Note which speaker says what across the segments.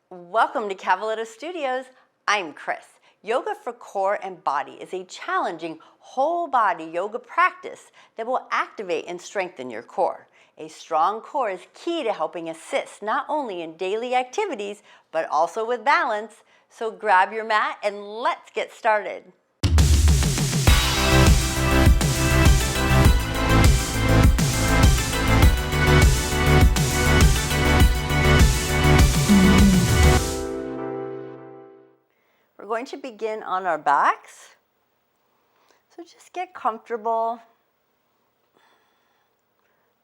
Speaker 1: Welcome to Cavaletto Studios. I'm Chris. Yoga for core and body is a challenging whole body yoga practice that will activate and strengthen your core. A strong core is key to helping assist not only in daily activities, but also with balance. So grab your mat and let's get started. We're going to begin on our backs. So just get comfortable.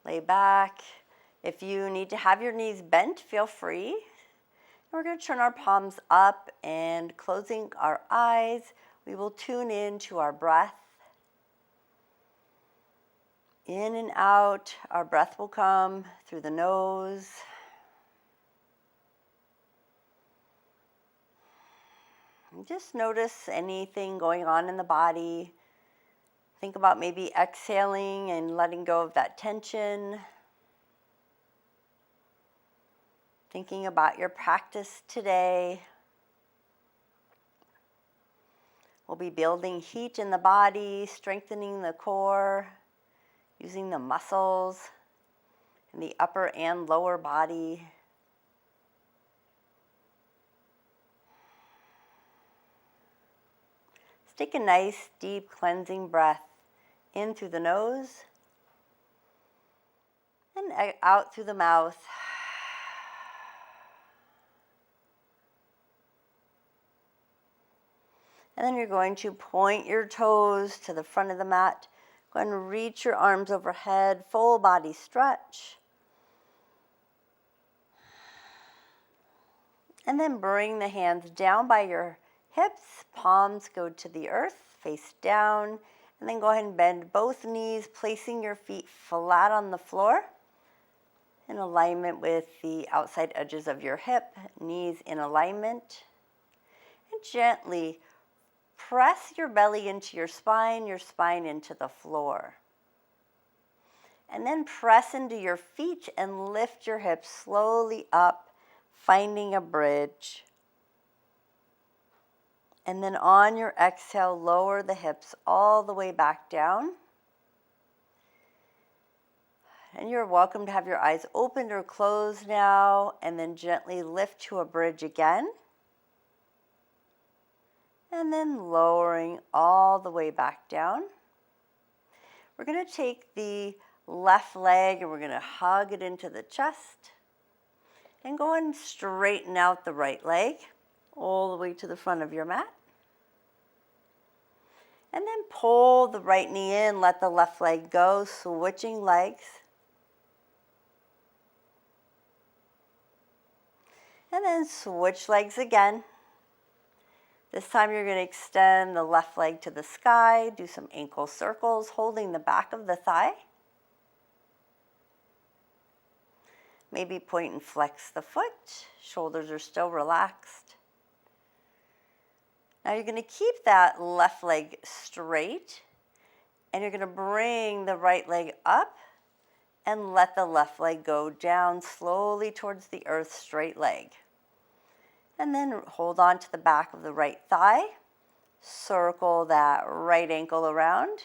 Speaker 1: Lay back. If you need to have your knees bent, feel free. And we're going to turn our palms up and closing our eyes, we will tune in to our breath. In and out, our breath will come through the nose. Just notice anything going on in the body. Think about maybe exhaling and letting go of that tension. Thinking about your practice today. We'll be building heat in the body, strengthening the core, using the muscles in the upper and lower body. Take a nice, deep, cleansing breath in through the nose and out through the mouth. And then you're going to point your toes to the front of the mat. Go ahead and reach your arms overhead, full body stretch. And then bring the hands down by your hips, palms go to the earth, face down, and then go ahead and bend both knees, placing your feet flat on the floor in alignment with the outside edges of your hip, knees in alignment. And gently press your belly into your spine into the floor. And then press into your feet and lift your hips slowly up, finding a bridge. And then on your exhale, lower the hips all the way back down. And you're welcome to have your eyes opened or closed now, and then gently lift to a bridge again. And then lowering all the way back down. We're going to take the left leg and we're going to hug it into the chest. And go and straighten out the right leg all the way to the front of your mat. And then pull the right knee in, let the left leg go, switching legs. And then switch legs again. This time you're going to extend the left leg to the sky, do some ankle circles, holding the back of the thigh. Maybe point and flex the foot, shoulders are still relaxed. Now you're going to keep that left leg straight, and you're going to bring the right leg up and let the left leg go down slowly towards the earth, straight leg. And then hold on to the back of the right thigh, circle that right ankle around,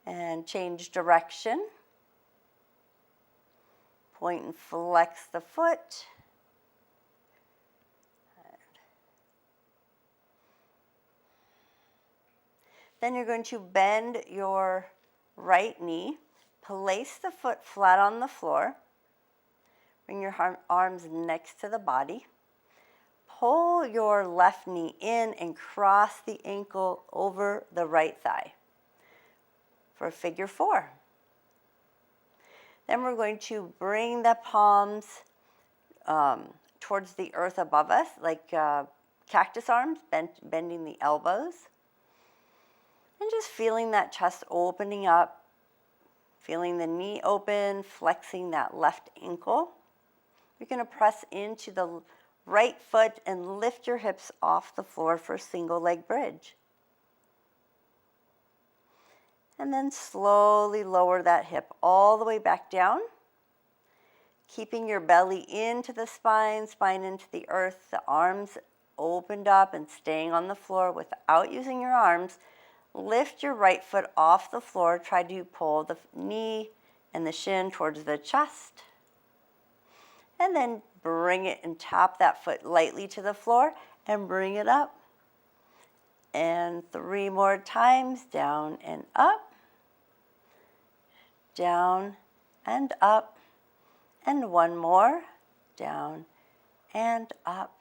Speaker 1: and change direction. Point and flex the foot. Then you're going to bend your right knee, place the foot flat on the floor, bring your arms next to the body, pull your left knee in and cross the ankle over the right thigh for figure 4. Then we're going to bring the palms towards the earth above us, like cactus arms, bending the elbows. And just feeling that chest opening up, feeling the knee open, flexing that left ankle. You're going to press into the right foot and lift your hips off the floor for a single leg bridge. And then slowly lower that hip all the way back down. Keeping your belly into the spine, spine into the earth, the arms opened up and staying on the floor without using your arms. Lift your right foot off the floor. Try to pull the knee and the shin towards the chest. And then bring it and tap that foot lightly to the floor and bring it up. And 3 more times, down and up, down and up, and 1 more, down and up.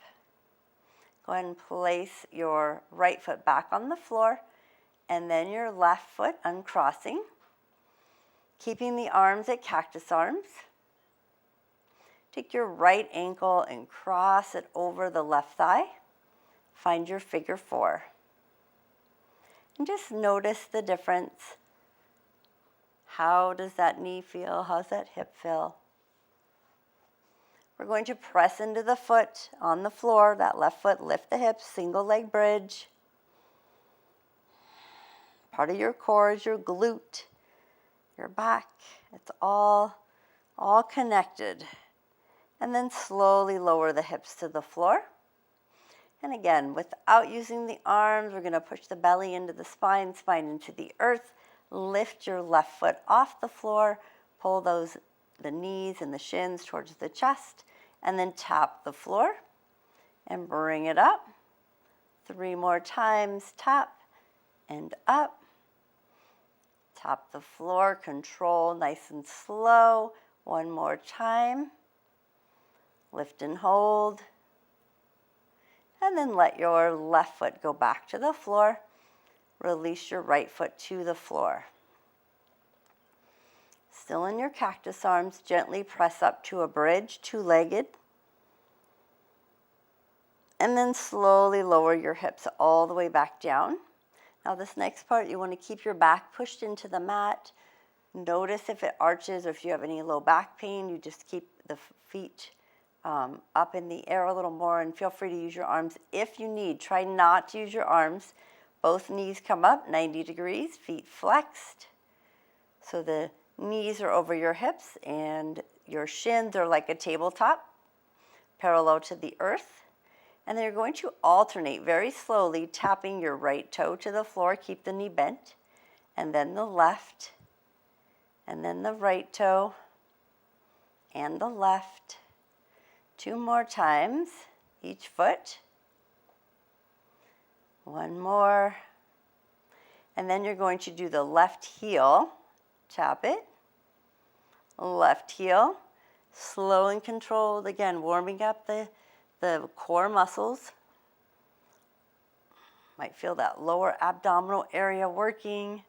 Speaker 1: Go ahead and place your right foot back on the floor, and then your left foot uncrossing, keeping the arms at cactus arms. Take your right ankle and cross it over the left thigh. Find your figure 4. And just notice the difference. How does that knee feel? How's that hip feel? We're going to press into the foot on the floor. That left foot, lift the hips, single leg bridge. Part of your core is your glute, your back. It's all connected. And then slowly lower the hips to the floor. And again, without using the arms, we're going to push the belly into the spine, spine into the earth. Lift your left foot off the floor. Pull the knees and the shins towards the chest. And then tap the floor and bring it up. 3 more times, tap and up. Tap the floor, control, nice and slow. 1 more time. Lift and hold. And then let your left foot go back to the floor. Release your right foot to the floor. Still in your cactus arms, gently press up to a bridge, 2-legged. And then slowly lower your hips all the way back down. Now this next part, you want to keep your back pushed into the mat. Notice if it arches or if you have any low back pain, you just keep the feet up in the air a little more, and feel free to use your arms if you need. Try not to use your arms. Both knees come up 90 degrees, feet flexed. So the knees are over your hips and your shins are like a tabletop, parallel to the earth. And then you're going to alternate very slowly, tapping your right toe to the floor, keep the knee bent, and then the left, and then the right toe, and the left. 2 more times, each foot. 1 more. And then you're going to do the left heel, tap it, left heel, slow and controlled, again, warming up the core muscles. Might feel that lower abdominal area working.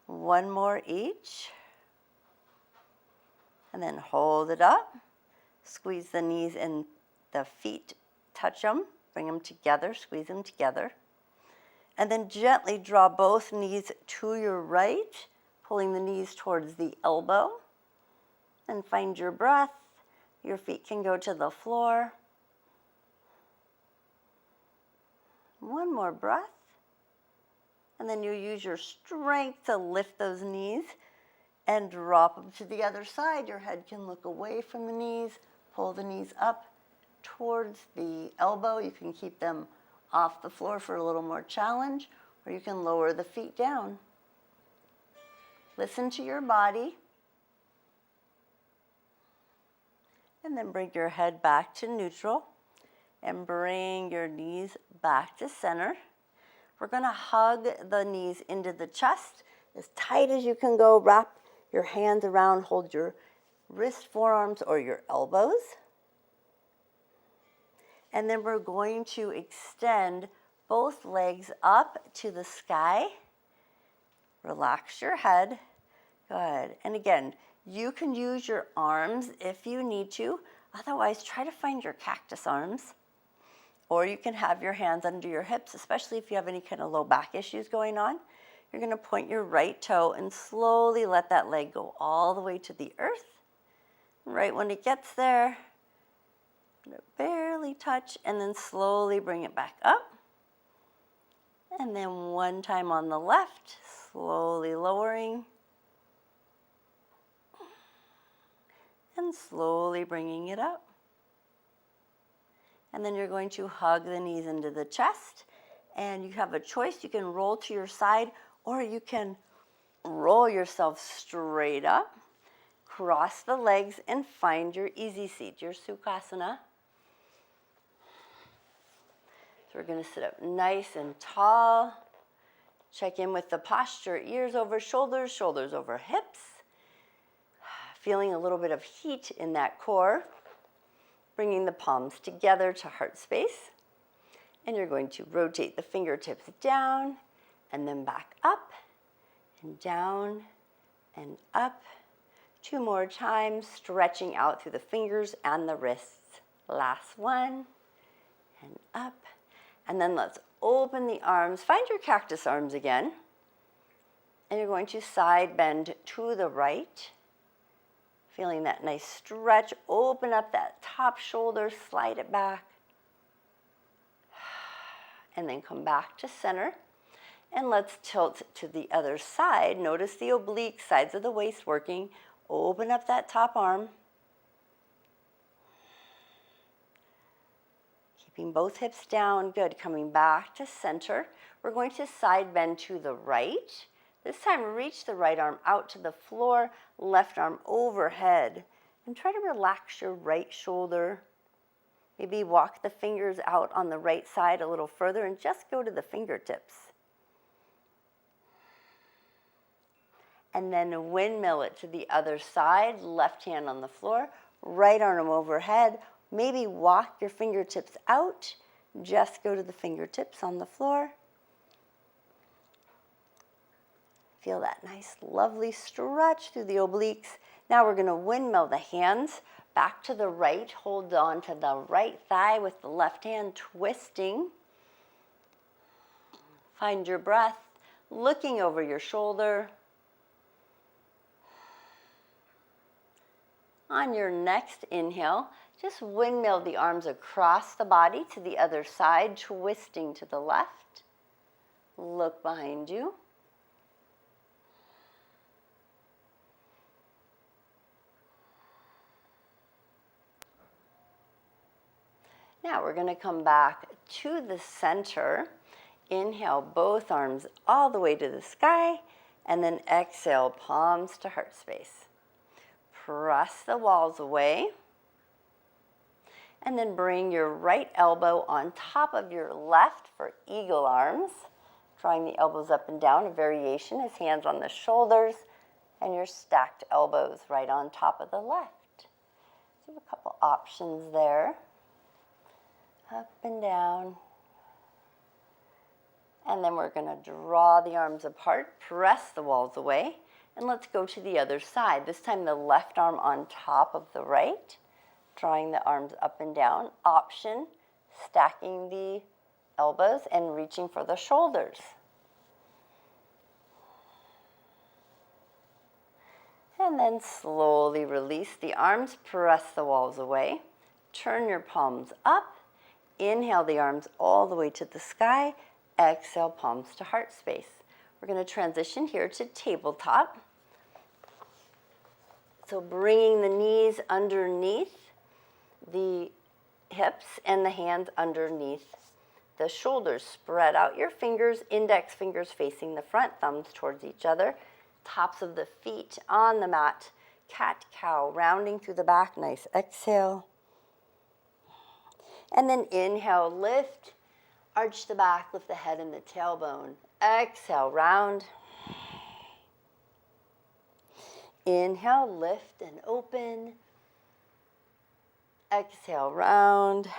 Speaker 1: 1 more each. And then hold it up. Squeeze the knees and the feet, touch them, bring them together, squeeze them together. And then gently draw both knees to your right, pulling the knees towards the elbow. And find your breath. Your feet can go to the floor. 1 more breath. And then you use your strength to lift those knees and drop them to the other side. Your head can look away from the knees. Pull the knees up towards the elbow. You can keep them off the floor for a little more challenge, or you can lower the feet down. Listen to your body. And then bring your head back to neutral and bring your knees back to center. We're going to hug the knees into the chest as tight as you can go. Wrap your hands around, hold your wrist, forearms, or your elbows. And then we're going to extend both legs up to the sky. Relax your head. Good. And again, you can use your arms if you need to. Otherwise, try to find your cactus arms. Or you can have your hands under your hips, especially if you have any kind of low back issues going on. You're going to point your right toe and slowly let that leg go all the way to the earth. Right when it gets there, barely touch, and then slowly bring it back up. And then 1 time on the left, slowly lowering. and slowly bringing it up. And then you're going to hug the knees into the chest, and you have a choice. You can roll to your side, or you can roll yourself straight up, cross the legs, and find your easy seat, your Sukhasana. So we're going to sit up nice and tall. Check in with the posture, ears over shoulders, shoulders over hips. Feeling a little bit of heat in that core. Bringing the palms together to heart space. And you're going to rotate the fingertips down and then back up and down and up. 2 more times, stretching out through the fingers and the wrists. Last one, and up. And then let's open the arms. Find your cactus arms again. And you're going to side bend to the right. Feeling that nice stretch. Open up that top shoulder, slide it back. And then come back to center. And let's tilt to the other side. Notice the oblique sides of the waist working. Open up that top arm. Keeping both hips down. Good. Coming back to center. We're going to side bend to the right. This time, reach the right arm out to the floor, left arm overhead. And try to relax your right shoulder. Maybe walk the fingers out on the right side a little further and just go to the fingertips. And then windmill it to the other side, left hand on the floor, right arm overhead. Maybe walk your fingertips out, just go to the fingertips on the floor. Feel that nice, lovely stretch through the obliques. Now we're going to windmill the hands back to the right. Hold on to the right thigh with the left hand, twisting. Find your breath, looking over your shoulder. On your next inhale, just windmill the arms across the body to the other side, twisting to the left. Look behind you. Now we're going to come back to the center. Inhale, both arms all the way to the sky, and then exhale, palms to heart space. Press the walls away, and then bring your right elbow on top of your left for eagle arms. Drawing the elbows up and down, a variation is hands on the shoulders, and your stacked elbows right on top of the left. So we have a couple options there. Up and down. And then we're going to draw the arms apart, press the walls away, and let's go to the other side. This time the left arm on top of the right, drawing the arms up and down. Option, stacking the elbows and reaching for the shoulders. And then slowly release the arms, press the walls away. Turn your palms up. Inhale the arms all the way to the sky. Exhale, palms to heart space. We're going to transition here to tabletop. So bringing the knees underneath the hips and the hands underneath the shoulders. Spread out your fingers, index fingers facing the front, thumbs towards each other. Tops of the feet on the mat. Cat-cow, rounding through the back. Nice exhale. And then inhale, lift, arch the back, lift the head and the tailbone. Exhale, round. Inhale, lift and open. Exhale, round.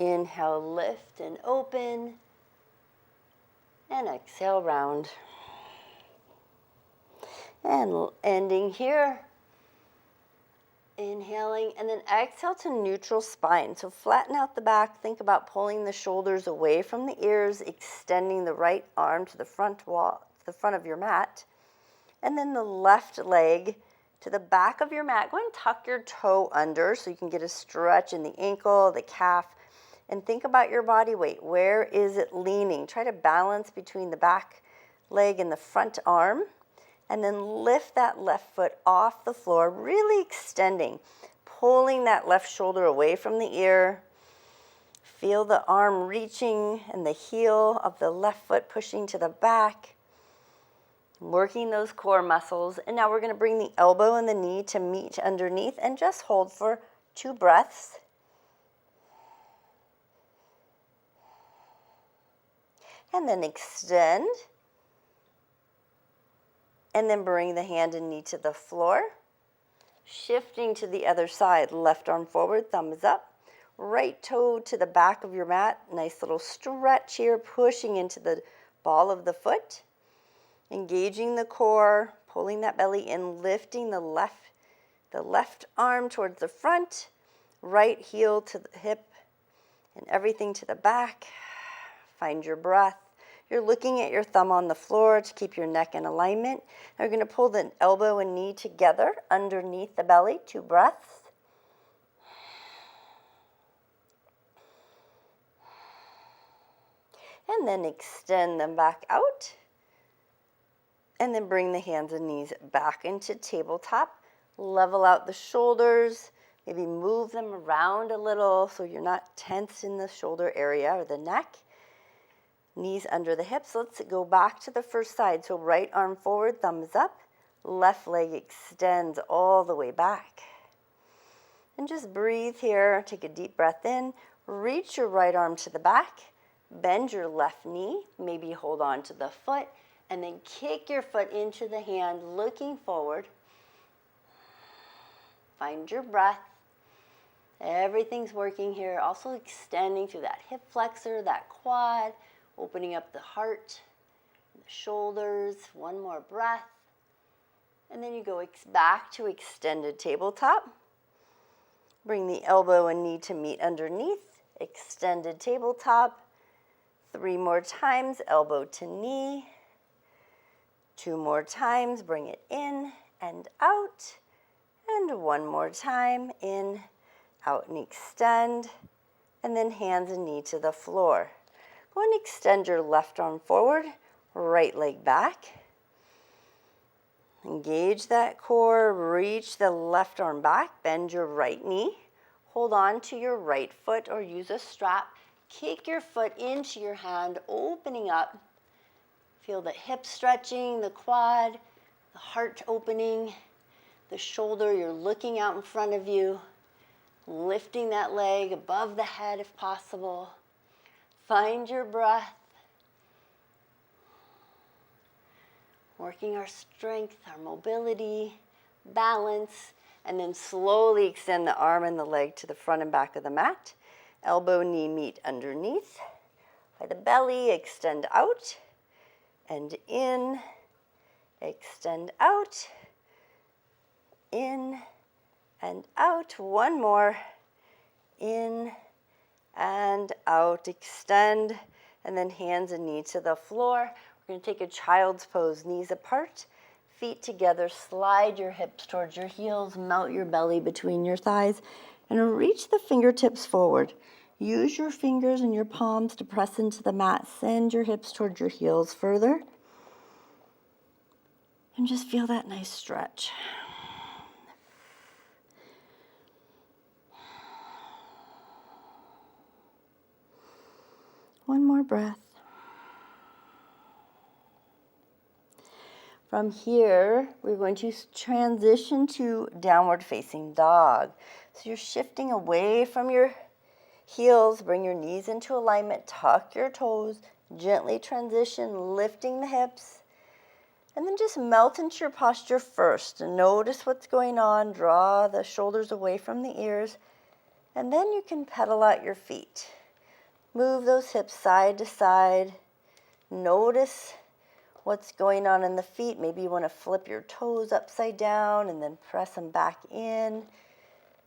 Speaker 1: Inhale, lift and open. And exhale, round. And ending here. Inhaling, and then exhale to neutral spine. So flatten out the back. Think about pulling the shoulders away from the ears, extending the right arm to the front wall, the front of your mat. And then the left leg to the back of your mat. Go ahead and tuck your toe under so you can get a stretch in the ankle, the calf. And think about your body weight. Where is it leaning? Try to balance between the back leg and the front arm. And then lift that left foot off the floor, really extending, pulling that left shoulder away from the ear. Feel the arm reaching and the heel of the left foot pushing to the back, working those core muscles. And now we're going to bring the elbow and the knee to meet underneath and just hold for 2 breaths. And then extend. And then bring the hand and knee to the floor. Shifting to the other side, left arm forward, thumbs up. Right toe to the back of your mat. Nice little stretch here, pushing into the ball of the foot. Engaging the core, pulling that belly in, lifting the left arm towards the front. Right heel to the hip and everything to the back. Find your breath. You're looking at your thumb on the floor to keep your neck in alignment. Now you're going to pull the elbow and knee together underneath the belly, 2 breaths. And then extend them back out. And then bring the hands and knees back into tabletop. Level out the shoulders. Maybe move them around a little so you're not tense in the shoulder area or the neck. Knees under the hips. Let's go back to the first side. So right arm forward, thumbs up. Left leg extends all the way back. And just breathe here. Take a deep breath in. Reach your right arm to the back. Bend your left knee. Maybe hold on to the foot. And then kick your foot into the hand, looking forward. Find your breath. Everything's working here. Also extending through that hip flexor, that quad. Opening up the heart, the shoulders, 1 more breath. And then you go back to extended tabletop. Bring the elbow and knee to meet underneath. Extended tabletop. 3 more times, elbow to knee. 2 more times, bring it in and out. And 1 more time, in, out, and extend. And then hands and knee to the floor. Go and extend your left arm forward, right leg back. Engage that core, reach the left arm back, bend your right knee. Hold on to your right foot or use a strap. Kick your foot into your hand, opening up. Feel the hip stretching, the quad, the heart opening, the shoulder. You're looking out in front of you, lifting that leg above the head if possible. Find your breath. Working our strength, our mobility, balance, and then slowly extend the arm and the leg to the front and back of the mat. Elbow, knee meet underneath. By the belly, extend out and in. Extend out, in and out. 1 more, in and out, extend, and then hands and knee to the floor. We're going to take a child's pose, knees apart, feet together, slide your hips towards your heels, melt your belly between your thighs, and reach the fingertips forward. Use your fingers and your palms to press into the mat. Send your hips towards your heels further. And just feel that nice stretch. One more breath. From here, we're going to transition to downward facing dog. So you're shifting away from your heels, bring your knees into alignment, tuck your toes, gently transition, lifting the hips, and then just melt into your posture first. And notice what's going on, draw the shoulders away from the ears, and then you can pedal out your feet. Move those hips side to side. Notice what's going on in the feet. Maybe you want to flip your toes upside down and then press them back in.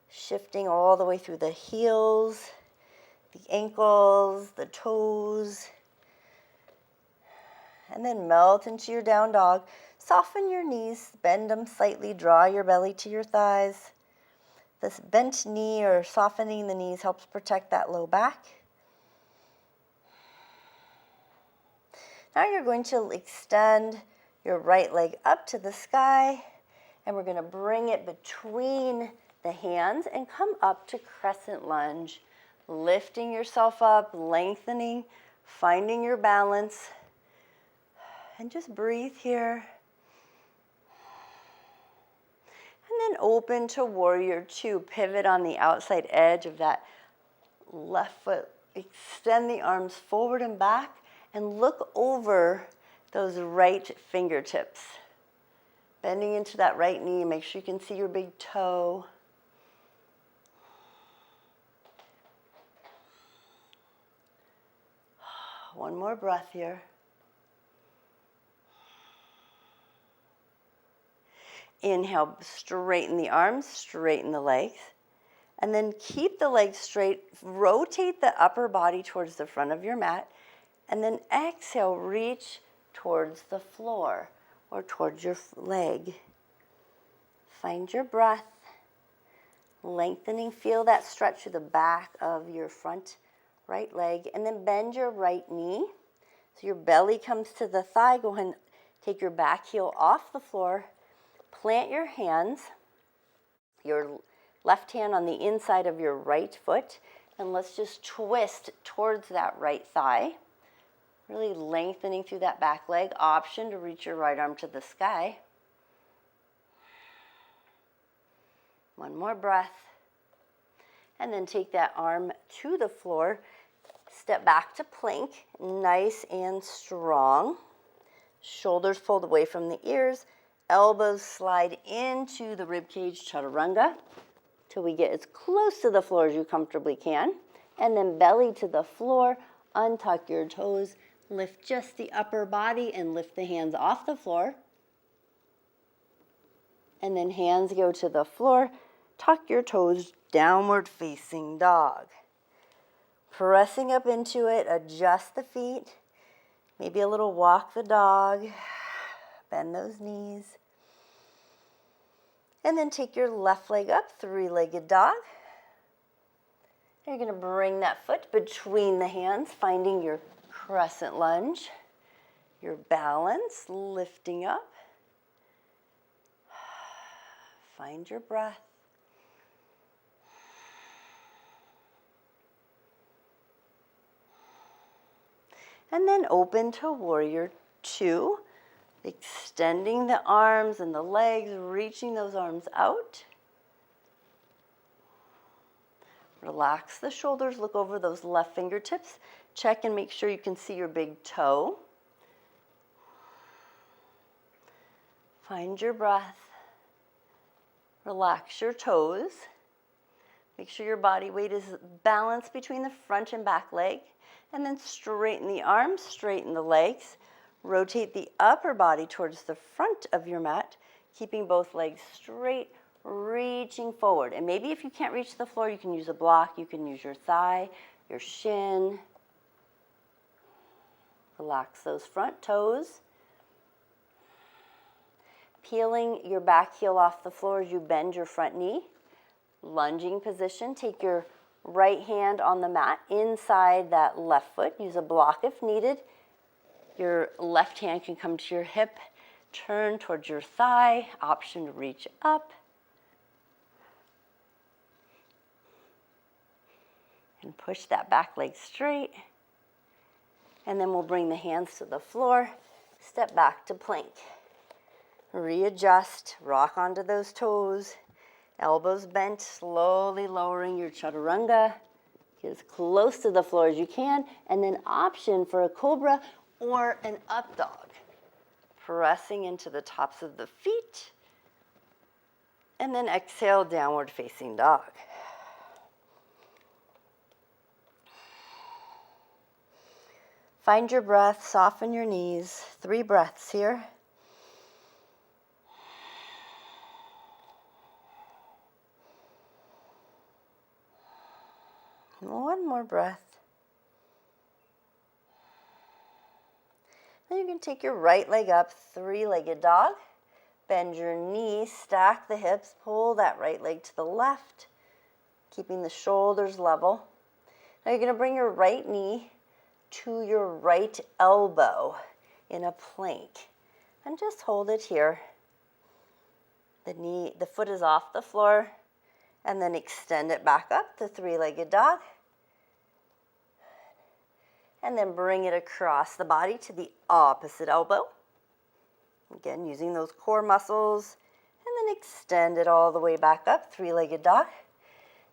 Speaker 1: Shifting all the way through the heels, the ankles, the toes. And then melt into your down dog. Soften your knees, bend them slightly, draw your belly to your thighs. This bent knee or softening the knees helps protect that low back. Now you're going to extend your right leg up to the sky, and we're going to bring it between the hands and come up to crescent lunge, lifting yourself up, lengthening, finding your balance, and just breathe here. And then open to warrior two. Pivot on the outside edge of that left foot. Extend the arms forward and back and look over those right fingertips. Bending into that right knee. Make sure you can see your big toe. One more breath here. Inhale, straighten the arms, straighten the legs. And then keep the legs straight. Rotate the upper body towards the front of your mat. And then exhale, reach towards the floor or towards your leg. Find your breath. Lengthening, feel that stretch through the back of your front right leg. And then bend your right knee. So your belly comes to the thigh. Go ahead and take your back heel off the floor. Plant your hands, your left hand on the inside of your right foot, and let's just twist towards that right thigh, really lengthening through that back leg. Option to reach your right arm to the sky. One more breath, and then take that arm to the floor. Step back to plank, nice and strong. Shoulders pulled away from the ears. Elbows slide into the ribcage, chaturanga, till we get as close to the floor as you comfortably can. And then belly to the floor, untuck your toes, lift just the upper body and lift the hands off the floor. And then hands go to the floor, tuck your toes, downward facing dog. Pressing up into it, adjust the feet, maybe a little walk the dog, bend those knees. And then take your left leg up, three-legged dog. And you're going to bring that foot between the hands, finding your crescent lunge, your balance, lifting up. Find your breath. And then open to warrior two. Extending the arms and the legs, reaching those arms out. Relax the shoulders, look over those left fingertips. Check and make sure you can see your big toe. Find your breath. Relax your toes. Make sure your body weight is balanced between the front and back leg. And then straighten the arms, straighten the legs. Rotate the upper body towards the front of your mat, keeping both legs straight, reaching forward. And maybe if you can't reach the floor, you can use a block. You can use your thigh, your shin. Relax those front toes. Peeling your back heel off the floor as you bend your front knee. Lunging position. Take your right hand on the mat inside that left foot. Use a block if needed. Your left hand can come to your hip, turn towards your thigh, option to reach up. And push that back leg straight. And then we'll bring the hands to the floor, step back to plank. Readjust, rock onto those toes, elbows bent, slowly lowering your chaturanga. Get as close to the floor as you can, and then option for a cobra or an up dog. Pressing into the tops of the feet. And then exhale, downward facing dog. Find your breath, soften your knees. 3 breaths here. One more breath. Then you can take your right leg up, 3-legged dog. Bend your knees, stack the hips, pull that right leg to the left, keeping the shoulders level. Now you're going to bring your right knee to your right elbow in a plank. and just hold it here. The foot is off the floor, and then extend it back up to three-legged dog. And then bring it across the body to the opposite elbow. Again, using those core muscles, and then extend it all the way back up, three-legged dog.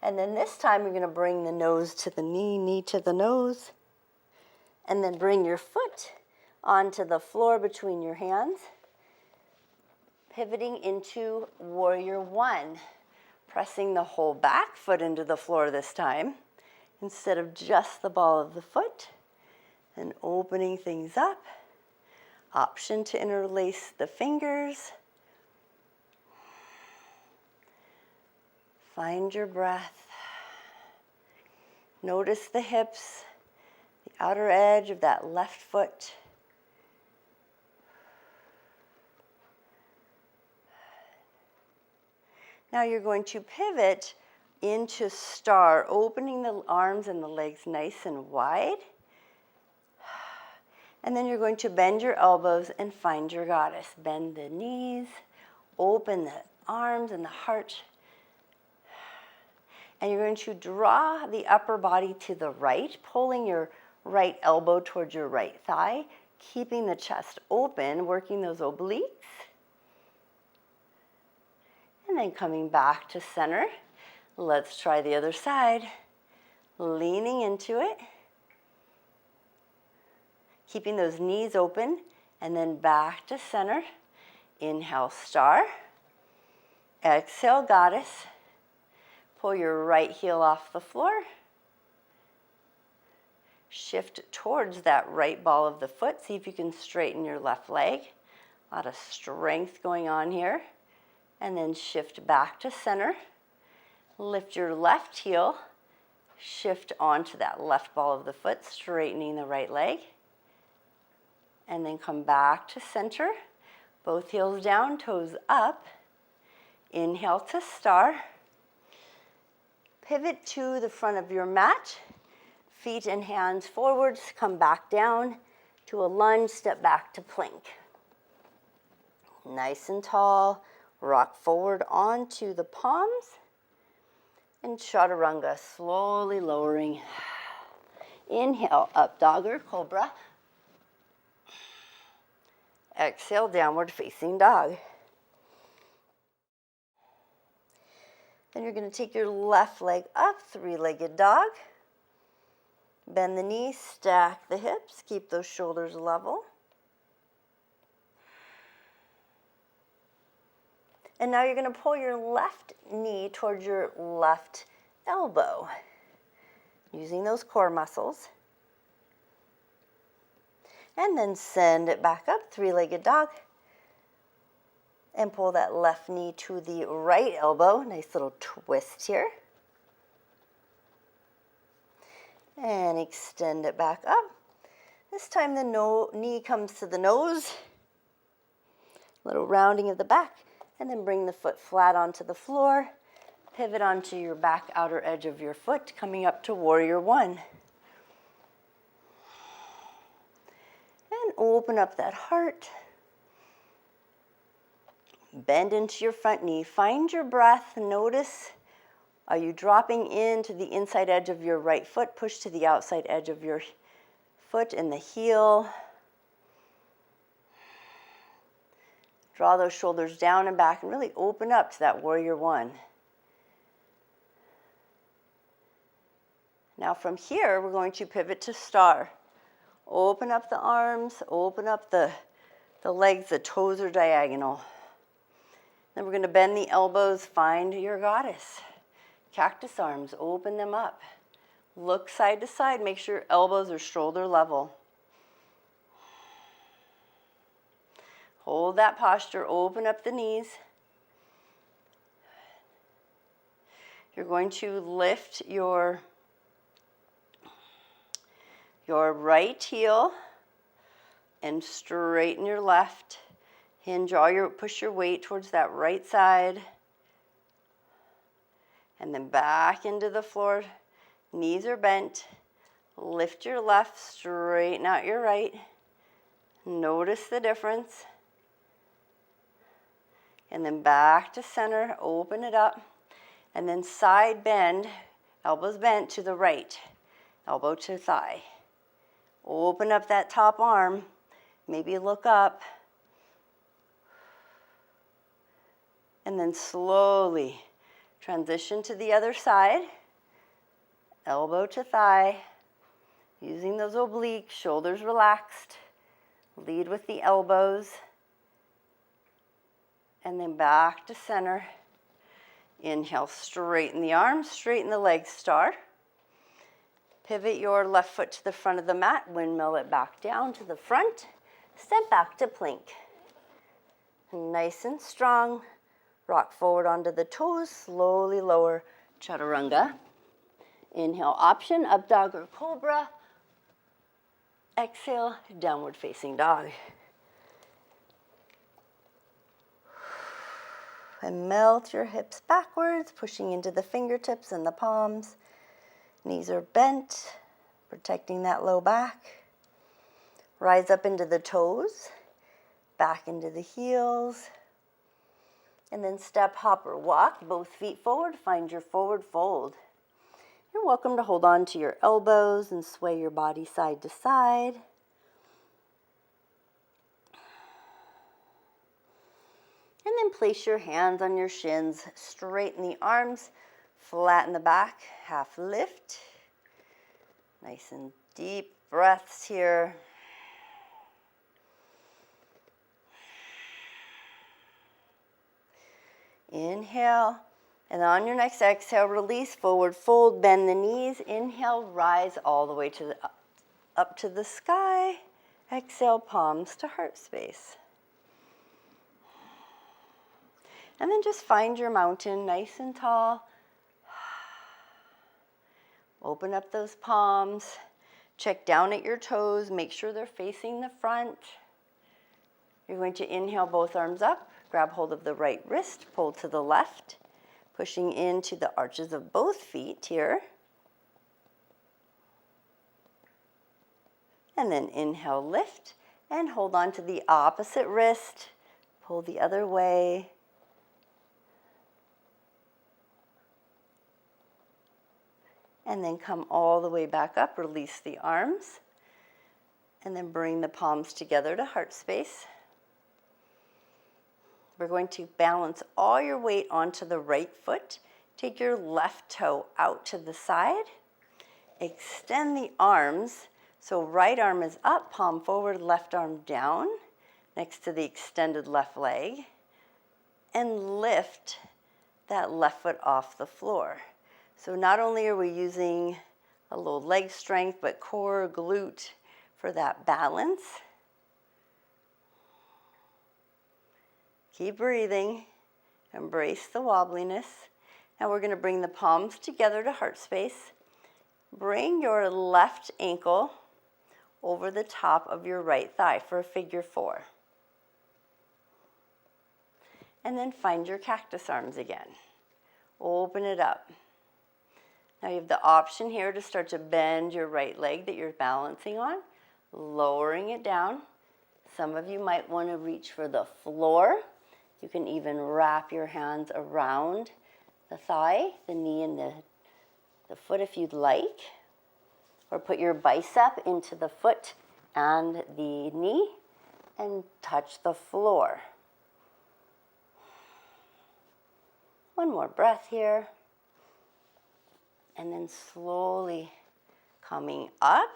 Speaker 1: And then this time you're going to bring the nose to the knee, knee to the nose, and then bring your foot onto the floor between your hands, pivoting into warrior one, pressing the whole back foot into the floor this time, instead of just the ball of the foot, and opening things up. Option to interlace the fingers. Find your breath. Notice the hips, the outer edge of that left foot. Now you're going to pivot into star, opening the arms and the legs nice and wide. And then you're going to bend your elbows and find your goddess. Bend the knees, open the arms and the heart. And you're going to draw the upper body to the right, pulling your right elbow towards your right thigh, keeping the chest open, working those obliques. And then coming back to center. Let's try the other side. Leaning into it. Keeping those knees open, and then back to center. Inhale, star. Exhale, goddess. Pull your right heel off the floor. Shift towards that right ball of the foot. See if you can straighten your left leg. A lot of strength going on here. And then shift back to center. Lift your left heel. Shift onto that left ball of the foot, straightening the right leg. And then come back to center. Both heels down, toes up. Inhale to star. Pivot to the front of your mat. Feet and hands forwards, come back down to a lunge, step back to plank. Nice and tall, rock forward onto the palms. And chaturanga, slowly lowering. Inhale, up dog or cobra. Exhale, downward facing dog. Then you're going to take your left leg up, three-legged dog. Bend the knees, stack the hips, keep those shoulders level. And now you're going to pull your left knee towards your left elbow, using those core muscles. And then send it back up, three-legged dog. And pull that left knee to the right elbow. Nice little twist here. And extend it back up. This time the knee comes to the nose. Little rounding of the back. And then bring the foot flat onto the floor. Pivot onto your back outer edge of your foot, coming up to warrior one. And open up that heart. Bend into your front knee. Find your breath. Notice, are you dropping into the inside edge of your right foot? Push to the outside edge of your foot and the heel. Draw those shoulders down and back and really open up to that warrior one. Now from here, we're going to pivot to star. Open up the arms, open up the legs, the toes are diagonal. Then we're going to bend the elbows, find your goddess. Cactus arms, open them up. Look side to side, make sure elbows are shoulder level. Hold that posture, open up the knees. You're going to lift your right heel and straighten your left. Hinge push your weight towards that right side. And then back into the floor. Knees are bent. Lift your left, straighten out your right. Notice the difference. And then back to center, open it up. And then side bend, elbows bent to the right, elbow to thigh. Open up that top arm, maybe look up. And then slowly transition to the other side, elbow to thigh, using those obliques, shoulders relaxed. Lead with the elbows. And then back to center. Inhale, straighten the arms, straighten the legs, star. Pivot your left foot to the front of the mat, windmill it back down to the front. Step back to plank. Nice and strong. Rock forward onto the toes, slowly lower chaturanga. Inhale, option, up dog or cobra. Exhale, downward facing dog. And melt your hips backwards, pushing into the fingertips and the palms. Knees are bent, protecting that low back. Rise up into the toes, back into the heels. And then step, hop, or walk, both feet forward. Find your forward fold. You're welcome to hold on to your elbows and sway your body side to side. And then place your hands on your shins, straighten the arms, flatten the back, half lift. Nice and deep breaths here. Inhale, and on your next exhale, release, forward fold, bend the knees. Inhale, rise all the way to the up to the sky. Exhale, palms to heart space. And then just find your mountain nice and tall. Open up those palms. Check down at your toes. Make sure they're facing the front. You're going to inhale, both arms up. Grab hold of the right wrist. Pull to the left. Pushing into the arches of both feet here. And then inhale, lift. And hold on to the opposite wrist. Pull the other way. And then come all the way back up, release the arms, and then bring the palms together to heart space. We're going to balance all your weight onto the right foot. Take your left toe out to the side. Extend the arms, so right arm is up, palm forward, left arm down, next to the extended left leg, and lift that left foot off the floor. So not only are we using a little leg strength, but core, glute for that balance. Keep breathing. Embrace the wobbliness. Now we're going to bring the palms together to heart space. Bring your left ankle over the top of your right thigh for a figure four. And then find your cactus arms again. Open it up. Now you have the option here to start to bend your right leg that you're balancing on, lowering it down. Some of you might want to reach for the floor. You can even wrap your hands around the thigh, the knee, and the foot if you'd like. Or put your bicep into the foot and the knee and touch the floor. One more breath here. And then slowly coming up,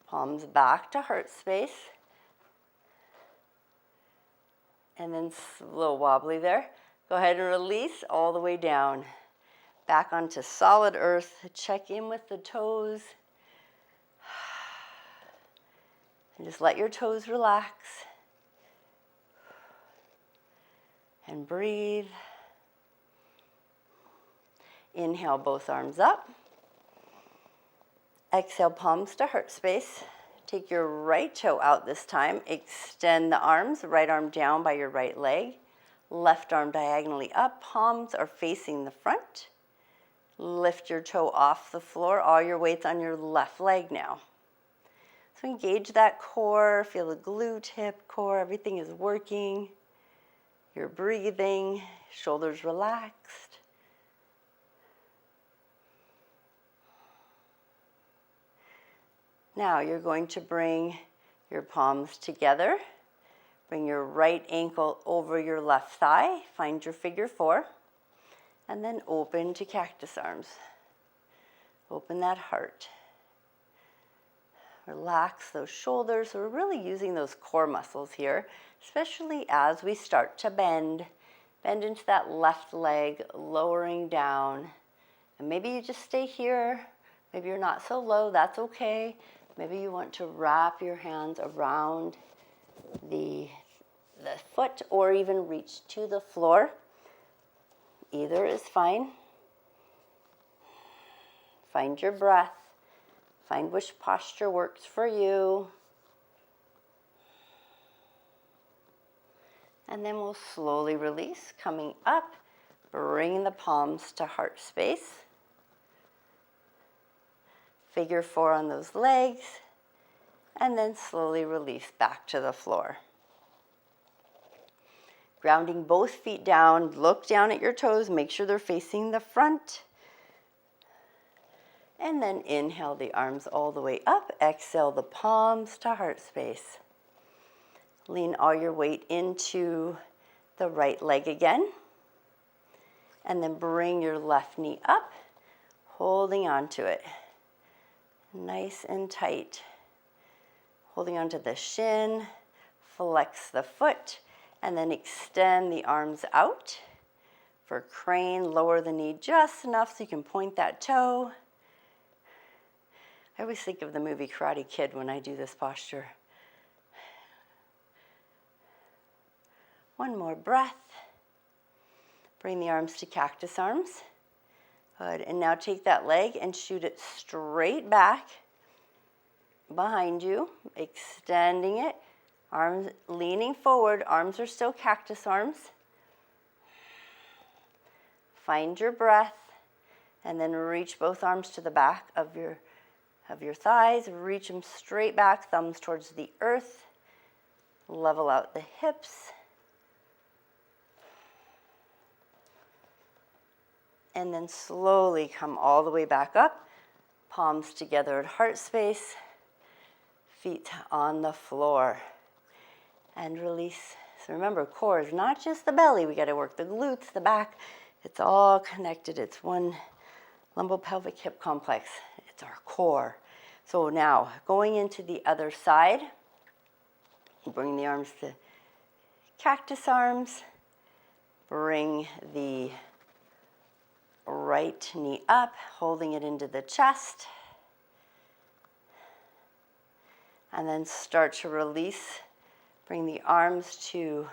Speaker 1: palms back to heart space. And then a little wobbly there. Go ahead and release all the way down. Back onto solid earth. Check in with the toes. And just let your toes relax. And breathe. Inhale, both arms up. Exhale, palms to heart space. Take your right toe out this time. Extend the arms, right arm down by your right leg. Left arm diagonally up. Palms are facing the front. Lift your toe off the floor. All your weight's on your left leg now. So engage that core. Feel the glute, hip, core. Everything is working. You're breathing, shoulders relaxed. Now you're going to bring your palms together. Bring your right ankle over your left thigh. Find your figure 4. And then open to cactus arms. Open that heart. Relax those shoulders. We're really using those core muscles here, especially as we start to bend. Bend into that left leg, lowering down. And maybe you just stay here. Maybe you're not so low, that's okay. Maybe you want to wrap your hands around the foot or even reach to the floor. Either is fine. Find your breath. Find which posture works for you. And then we'll slowly release, coming up, bring the palms to heart space. Figure 4 on those legs, and then slowly release back to the floor. Grounding both feet down, look down at your toes, make sure they're facing the front. And then inhale the arms all the way up, exhale the palms to heart space. Lean all your weight into the right leg again. And then bring your left knee up, holding on to it. Nice and tight. Holding onto the shin, flex the foot, and then extend the arms out. For crane, lower the knee just enough so you can point that toe. I always think of the movie Karate Kid when I do this posture. One more breath. Bring the arms to cactus arms. Good, and now take that leg and shoot it straight back behind you, extending it, arms leaning forward, arms are still cactus arms. Find your breath, and then reach both arms to the back of your thighs, reach them straight back, thumbs towards the earth, level out the hips. And then slowly come all the way back up, palms together at heart space, feet on the floor. And release. So remember, core is not just the belly. We got to work the glutes, the back. It's all connected. It's one lumbopelvic hip complex. It's our core. So now, going into the other side, bring the arms to cactus arms. Bring the right knee up, holding it into the chest. And then start to release. Bring the arms to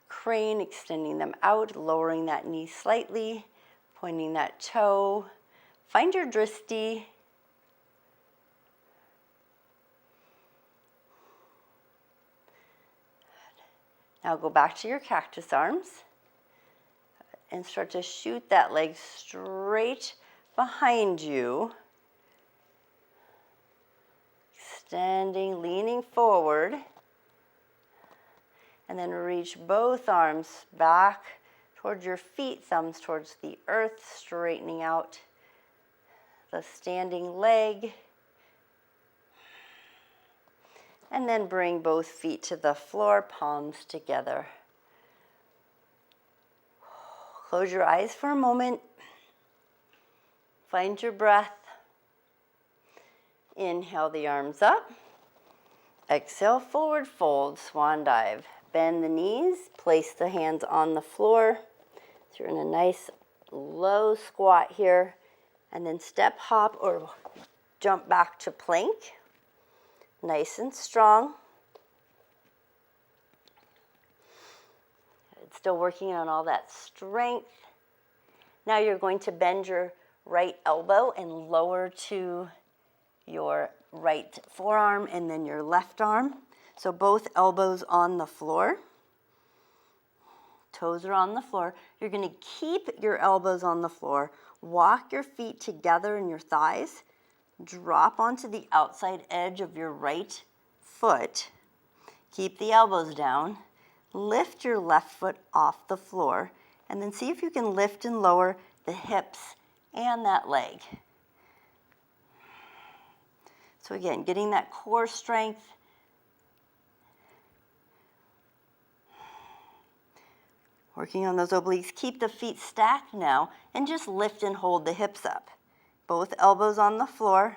Speaker 1: crane, extending them out, lowering that knee slightly, pointing that toe. Find your dristi. Now go back to your cactus arms and start to shoot that leg straight behind you. Extending, leaning forward. And then reach both arms back towards your feet, thumbs towards the earth, straightening out the standing leg. And then bring both feet to the floor, palms together. Close your eyes for a moment. Find your breath. Inhale the arms up. Exhale, forward fold, swan dive. Bend the knees, place the hands on the floor. So you're in a nice low squat here. And then step, hop, or jump back to plank. Nice and strong. It's still working on all that strength. Now you're going to bend your right elbow and lower to your right forearm and then your left arm. So both elbows on the floor. Toes are on the floor. You're going to keep your elbows on the floor. Walk your feet together in your thighs. Drop onto the outside edge of your right foot. Keep the elbows down. lift your left foot off the floor, and then see if you can lift and lower the hips and that leg. So again, getting that core strength. Working on those obliques. Keep the feet stacked now and just lift and hold the hips up. Both elbows on the floor.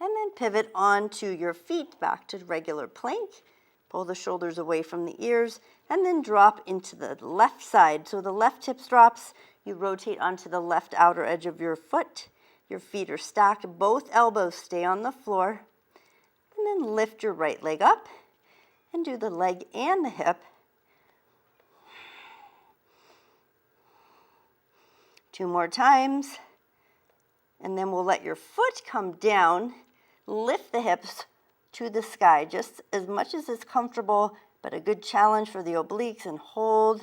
Speaker 1: And then pivot onto your feet back to regular plank. Pull the shoulders away from the ears and then drop into the left side. So the left hip drops, you rotate onto the left outer edge of your foot. Your feet are stacked, both elbows stay on the floor. And then lift your right leg up and do the leg and the hip. 2 more times. And then we'll let your foot come down, lift the hips to the sky, just as much as is comfortable, but a good challenge for the obliques, and hold.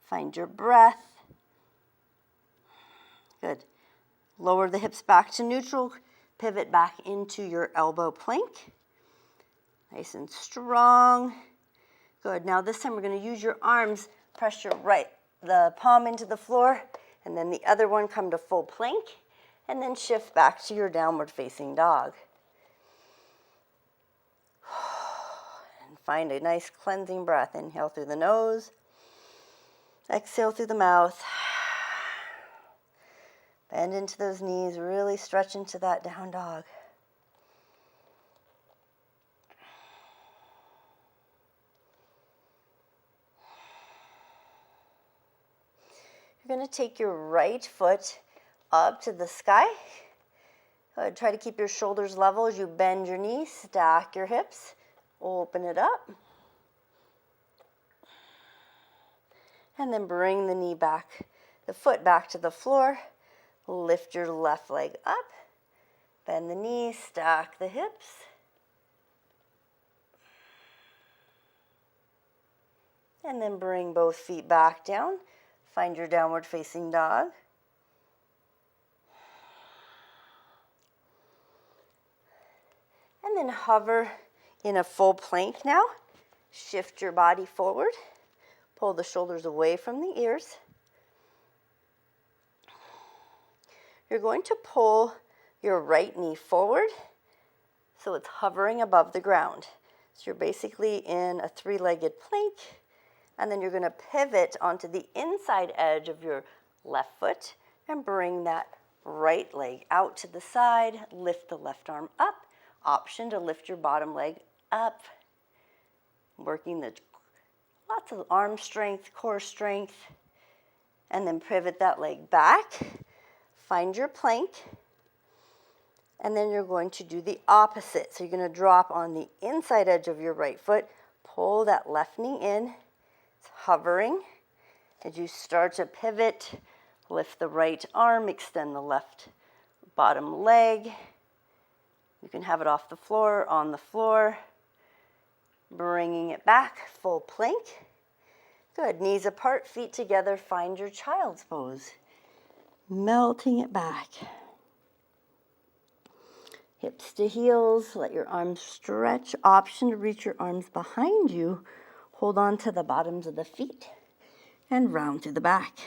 Speaker 1: Find your breath. Good. Lower the hips back to neutral, pivot back into your elbow plank. Nice and strong. Good. Now this time we're going to use your arms, press the palm into the floor, and then the other one come to full plank, and then shift back to your downward facing dog. And find a nice cleansing breath. Inhale through the nose, exhale through the mouth. Bend into those knees, really stretch into that down dog. You're going to take your right foot up to the sky. Try to keep your shoulders level as you bend your knees, stack your hips, open it up. And then bring the foot back to the floor. Lift your left leg up, bend the knees, stack the hips. And then bring both feet back down. Find your downward facing dog. And then hover in a full plank now. Shift your body forward. Pull the shoulders away from the ears. You're going to pull your right knee forward so it's hovering above the ground. So you're basically in a 3-legged plank, and then you're going to pivot onto the inside edge of your left foot and bring that right leg out to the side. Lift the left arm up. Option to lift your bottom leg up. Working lots of arm strength, core strength, and then pivot that leg back. Find your plank, and then you're going to do the opposite. So you're going to drop on the inside edge of your right foot, pull that left knee in, it's hovering. As you start to pivot, lift the right arm, extend the left bottom leg. You can have it off the floor, on the floor, bringing it back, full plank. Good, knees apart, feet together, find your child's pose. Melting it back. Hips to heels, let your arms stretch. Option to reach your arms behind you. Hold on to the bottoms of the feet and round through the back.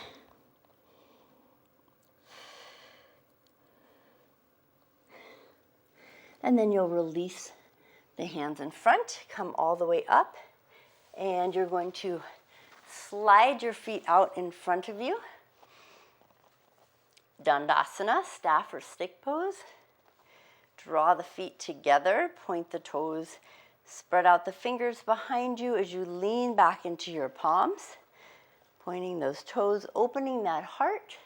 Speaker 1: And then you'll release the hands in front, come all the way up, and you're going to slide your feet out in front of you. Dandasana, staff or stick pose. Draw the feet together, point the toes, spread out the fingers behind you as you lean back into your palms, pointing those toes, opening that heart,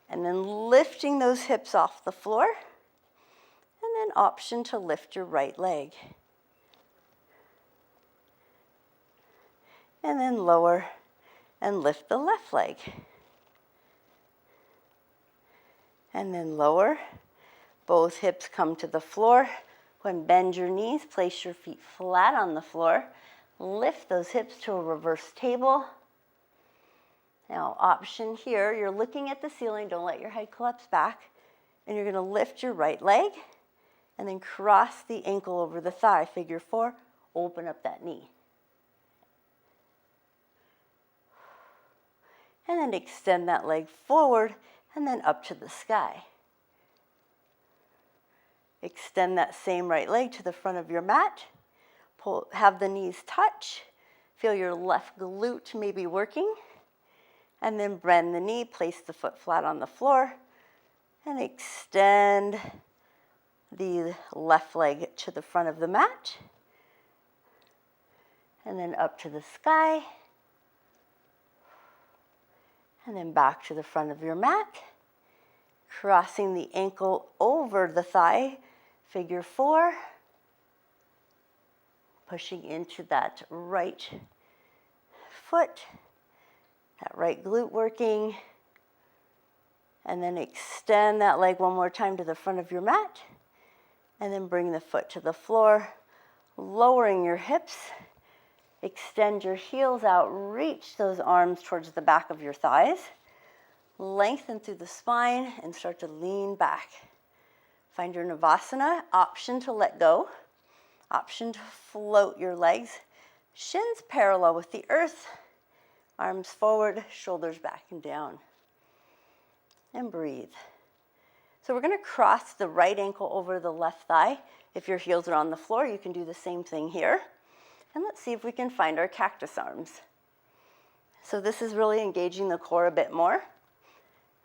Speaker 1: and then lifting those hips off the floor, and then option to lift your right leg. And then lower and lift the left leg. And then lower. Both hips come to the floor. When bend your knees, place your feet flat on the floor. Lift those hips to a reverse table. Now, option here, you're looking at the ceiling. Don't let your head collapse back. And you're going to lift your right leg And then cross the ankle over the thigh, figure 4, open up that knee. And then extend that leg forward and then up to the sky. Extend that same right leg to the front of your mat. Have the knees touch. Feel your left glute maybe working. And then bend the knee, place the foot flat on the floor, and extend the left leg to the front of the mat. And then up to the sky. And then back to the front of your mat. Crossing the ankle over the thigh, figure 4. Pushing into that right foot, that right glute working. And then extend that leg one more time to the front of your mat. And then bring the foot to the floor, lowering your hips. Extend your heels out, reach those arms towards the back of your thighs. Lengthen through the spine and start to lean back. Find your Navasana, option to let go, option to float your legs. Shins parallel with the earth, arms forward, shoulders back and down. And breathe. So we're going to cross the right ankle over the left thigh. If your heels are on the floor, you can do the same thing here. And let's see if we can find our cactus arms. So this is really engaging the core a bit more.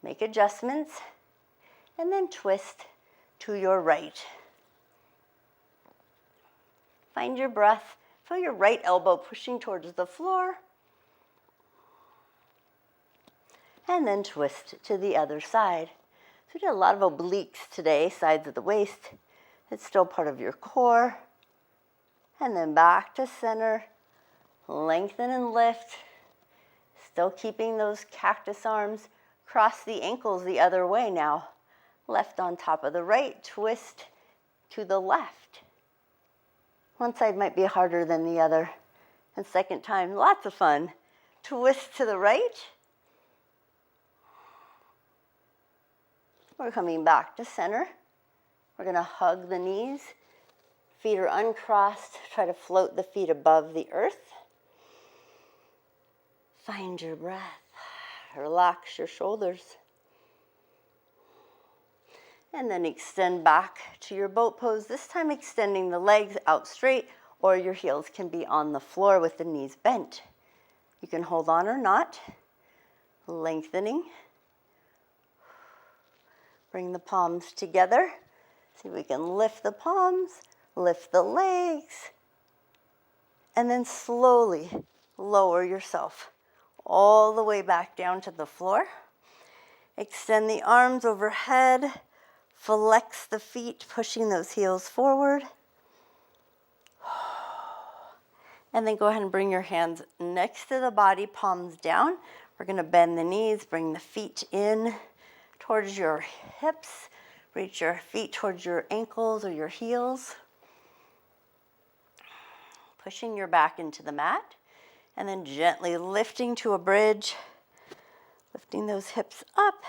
Speaker 1: Make adjustments, and then twist to your right. Find your breath. Feel your right elbow pushing towards the floor. And then twist to the other side. So we did a lot of obliques today, sides of the waist. It's still part of your core. And then back to center. Lengthen and lift. Still keeping those cactus arms. Cross the ankles the other way now. Left on top of the right. Twist to the left. One side might be harder than the other. And second time, lots of fun. Twist to the right. We're coming back to center. We're going to hug the knees. Feet are uncrossed. Try to float the feet above the earth. Find your breath. Relax your shoulders. And then extend back to your boat pose. This time extending the legs out straight, or your heels can be on the floor with the knees bent. You can hold on or not. Lengthening. Bring the palms together. See if we can lift the palms, lift the legs, and then slowly lower yourself all the way back down to the floor. Extend the arms overhead, flex the feet, pushing those heels forward. And then go ahead and bring your hands next to the body, palms down. We're going to bend the knees, bring the feet in towards your hips. Reach your feet towards your ankles or your heels. Pushing your back into the mat. And then gently lifting to a bridge. Lifting those hips up.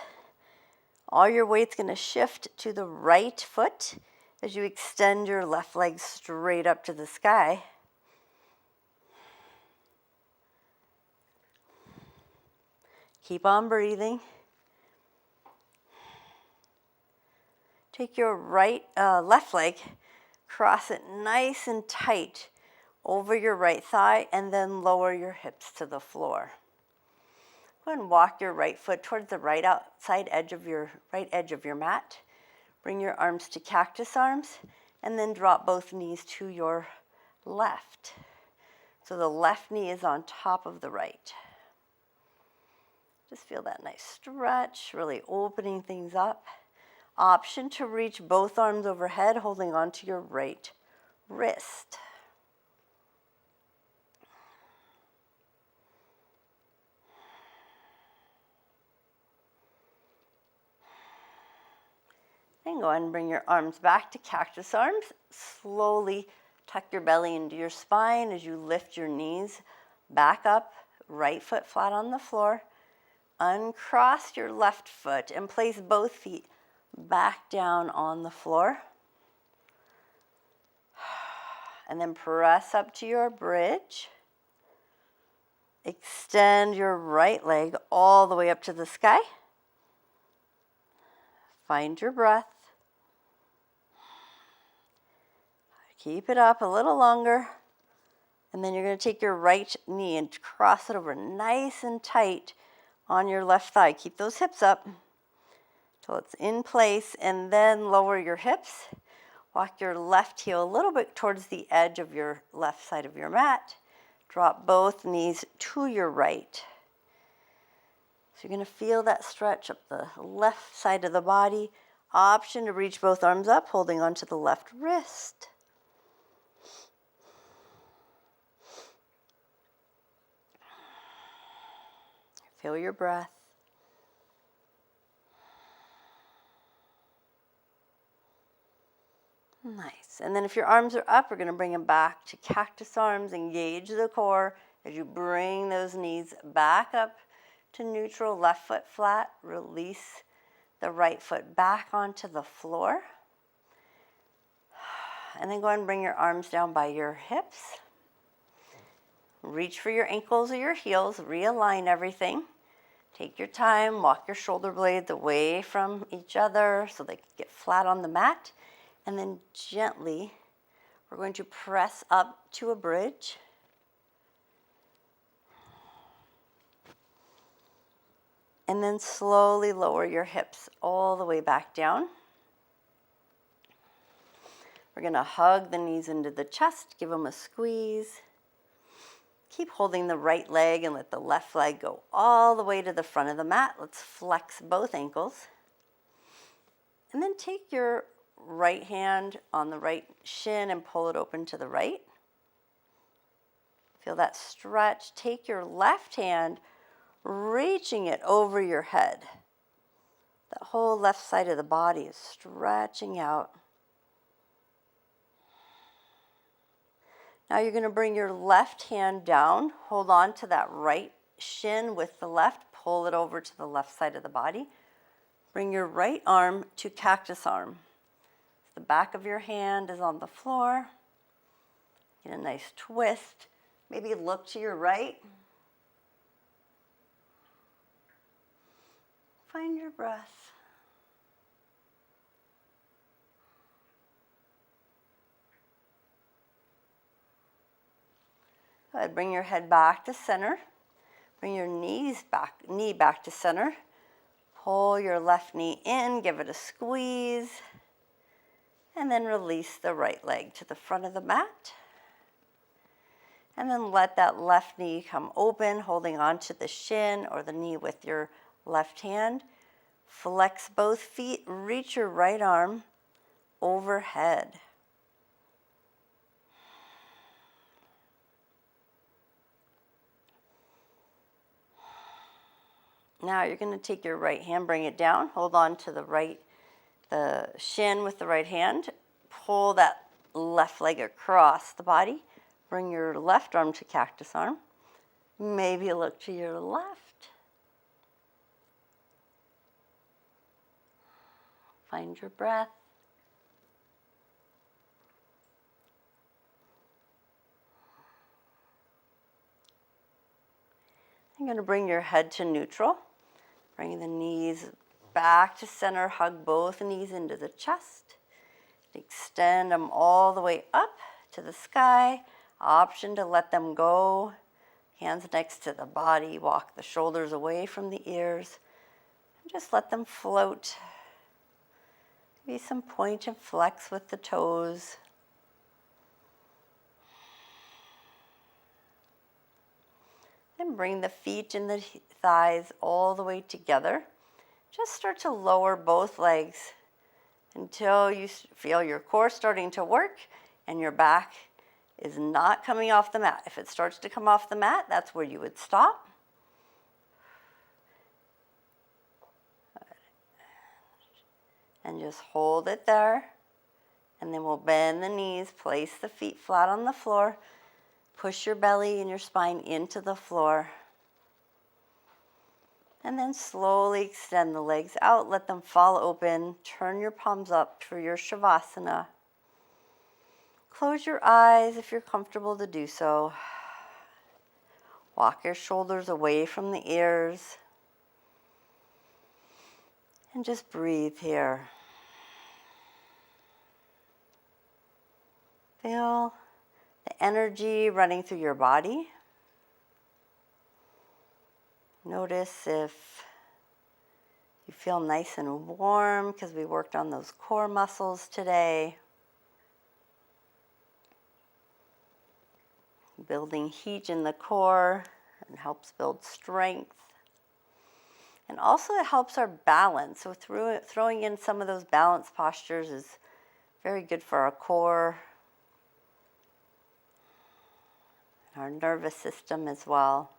Speaker 1: All your weight's going to shift to the right foot as you extend your left leg straight up to the sky. Keep on breathing. Take your left leg, cross it nice and tight over your right thigh, and then lower your hips to the floor. Go ahead and walk your right foot towards the right edge of your mat. Bring your arms to cactus arms, and then drop both knees to your left. So the left knee is on top of the right. Just feel that nice stretch, really opening things up. Option to reach both arms overhead, holding onto your right wrist. Then go ahead and bring your arms back to cactus arms. Slowly tuck your belly into your spine as you lift your knees back up, right foot flat on the floor. Uncross your left foot and place both feet back down on the floor. And then press up to your bridge. Extend your right leg all the way up to the sky. Find your breath. Keep it up a little longer. And then you're going to take your right knee and cross it over nice and tight on your left thigh. Keep those hips up till it's in place, and then lower your hips. Walk your left heel a little bit towards the edge of your left side of your mat. Drop both knees to your right. So you're going to feel that stretch up the left side of the body. Option to reach both arms up, holding onto the left wrist. Feel your breath. Nice. And then if your arms are up, we're going to bring them back to cactus arms. Engage the core as you bring those knees back up to neutral, left foot flat. Release the right foot back onto the floor. And then go ahead and bring your arms down by your hips. Reach for your ankles or your heels. Realign everything. Take your time. Walk your shoulder blades away from each other so they can get flat on the mat. And then gently, we're going to press up to a bridge. And then slowly lower your hips all the way back down. We're going to hug the knees into the chest, give them a squeeze. Keep holding the right leg and let the left leg go all the way to the front of the mat. Let's flex both ankles. And then take your right hand on the right shin and pull it open to the right. Feel that stretch. Take your left hand, reaching it over your head. The whole left side of the body is stretching out. Now you're going to bring your left hand down. Hold on to that right shin with the left. Pull it over to the left side of the body. Bring your right arm to cactus arm. The back of your hand is on the floor. Get a nice twist. Maybe look to your right. Find your breath. Go ahead, bring your head back to center. Bring your knee back to center. Pull your left knee in, give it a squeeze. And then release the right leg to the front of the mat. And then let that left knee come open, holding onto the shin or the knee with your left hand. Flex both feet, reach your right arm overhead. Now you're going to take your right hand, bring it down, hold on to the shin with the right hand, pull that left leg across the body, bring your left arm to cactus arm, maybe look to your left. Find your breath. You're going to bring your head to neutral, bring the knees back to center, hug both knees into the chest. Extend them all the way up to the sky. Option to let them go. Hands next to the body. Walk the shoulders away from the ears. And just let them float. Maybe some point and flex with the toes. Then bring the feet and the thighs all the way together. Just start to lower both legs until you feel your core starting to work and your back is not coming off the mat. If it starts to come off the mat, that's where you would stop. And just hold it there. And then we'll bend the knees, place the feet flat on the floor, push your belly and your spine into the floor. And then slowly extend the legs out, let them fall open. Turn your palms up for your Shavasana. Close your eyes if you're comfortable to do so. Walk your shoulders away from the ears. And just breathe here. Feel the energy running through your body. Notice if you feel nice and warm because we worked on those core muscles today. Building heat in the core and helps build strength. And also it helps our balance. So throwing in some of those balance postures is very good for our core, our nervous system as well.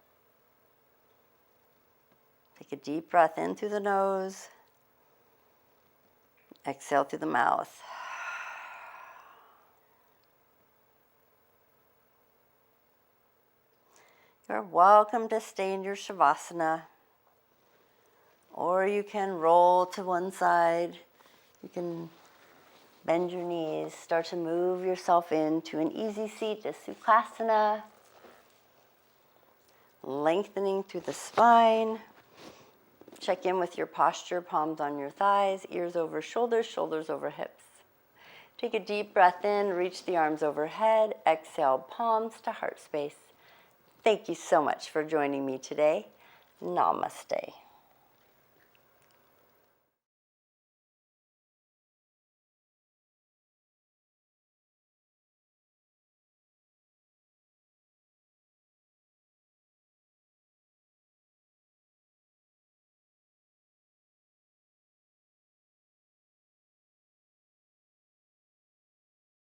Speaker 1: Take a deep breath in through the nose. Exhale through the mouth. You're welcome to stay in your Shavasana. Or you can roll to one side. You can bend your knees. Start to move yourself into an easy seat, a Sukhasana. Lengthening through the spine. Check in with your posture, palms on your thighs, ears over shoulders, shoulders over hips. Take a deep breath in, reach the arms overhead. Exhale, palms to heart space. Thank you so much for joining me today. Namaste.